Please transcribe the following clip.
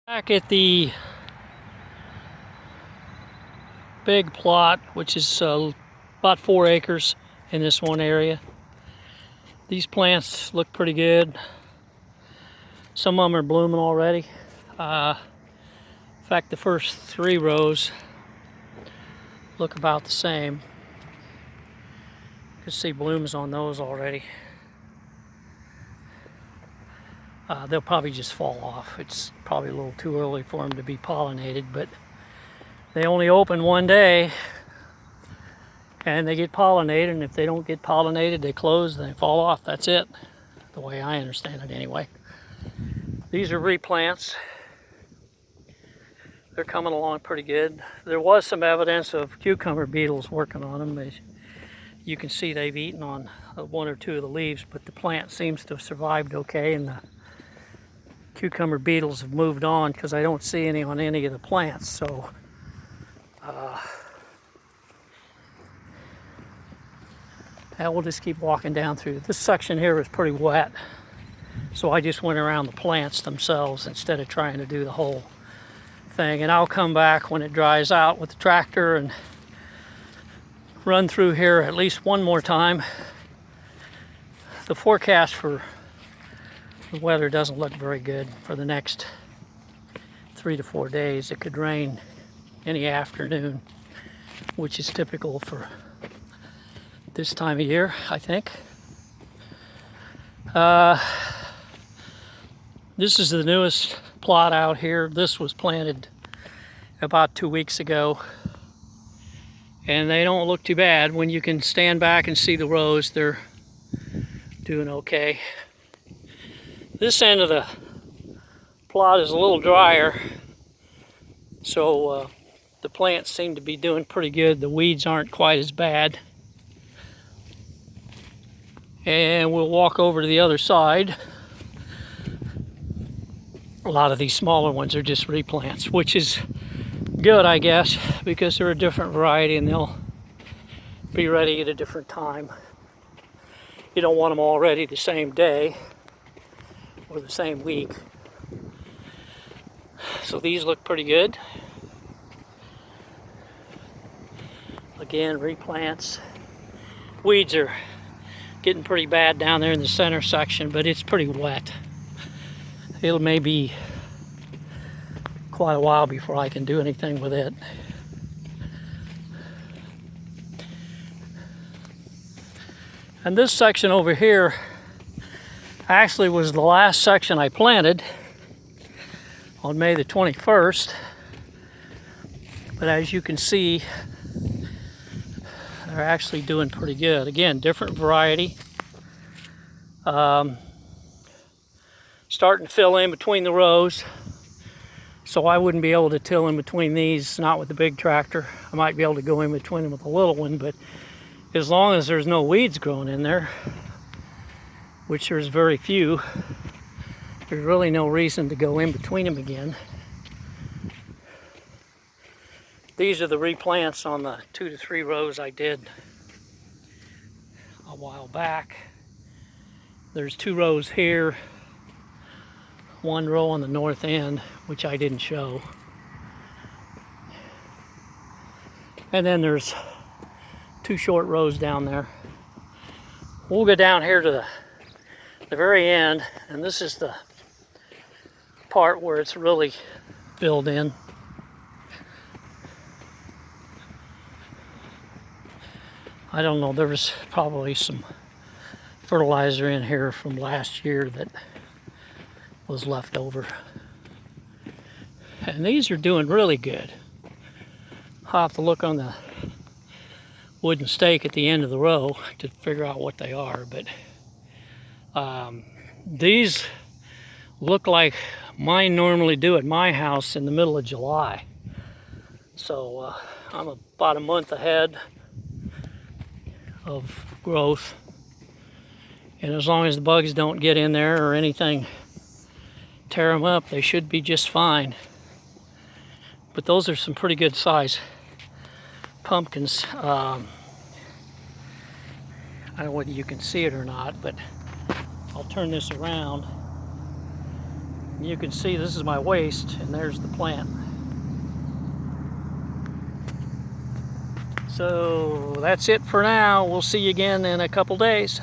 Back at the big plot, which is about 4 acres in this one area. These plants look pretty good. Some of them are blooming already. In fact, the first 3 rows look about the same. You can see blooms on those already. They'll probably just fall off. It's probably a little too early for them to be pollinated, but they only open one day and they get pollinated, and if they don't get pollinated, they close and they fall off. That's it, the way I understand it anyway. These are replants. They're coming along pretty good. There was some evidence of cucumber beetles working on them. You can see they've eaten on 1 or 2 of the leaves, but the plant seems to have survived okay, and the cucumber beetles have moved on because I don't see any on any of the plants. So we'll just keep walking down through. This section here is pretty wet, so I just went around the plants themselves instead of trying to do the whole thing. And I'll come back when it dries out with the tractor and run through here at least one more time. The forecast for the weather doesn't look very good for the next 3 to 4 days. It could rain any afternoon, which is typical for this time of year, I think. This is the newest plot out here. This was planted about 2 weeks ago, and they don't look too bad. When you can stand back and see the rows, they're doing okay. This end of the plot is a little drier, so the plants seem to be doing pretty good. The weeds aren't quite as bad. And we'll walk over to the other side. A lot of these smaller ones are just replants, which is good, I guess, because they're a different variety and they'll be ready at a different time. You don't want them all ready the same day or the same week. So these look pretty good. Again, replants. Weeds are getting pretty bad down there in the center section, but it's pretty wet. It'll maybe quite a while before I can do anything with it. And this section over here actually was the last section I planted on May the 21st. But as you can see, they're actually doing pretty good. Again, different variety. Starting to fill in between the rows. So I wouldn't be able to till in between these, not with the big tractor. I might be able to go in between them with the little one, but as long as there's no weeds growing in there, which there's very few, there's really no reason to go in between them again. These are the replants on the 2 to 3 rows I did a while back. There's 2 rows here, 1 row on the north end, which I didn't show. And then there's 2 short rows down there. We'll go down here to the very end, and this is the part where it's really filled in. I don't know, there was probably some fertilizer in here from last year that was left over. And these are doing really good. I'll have to look on the wooden stake at the end of the row to figure out what they are, but these look like mine normally do at my house in the middle of July. So I'm about a month ahead of growth, and as long as the bugs don't get in there or anything tear them up, they should be just fine. But those are some pretty good size pumpkins. I don't know whether you can see it or not, but I'll turn this around You can see this is my waste, and there's the plant. So that's it for now. We'll see you again in a couple days.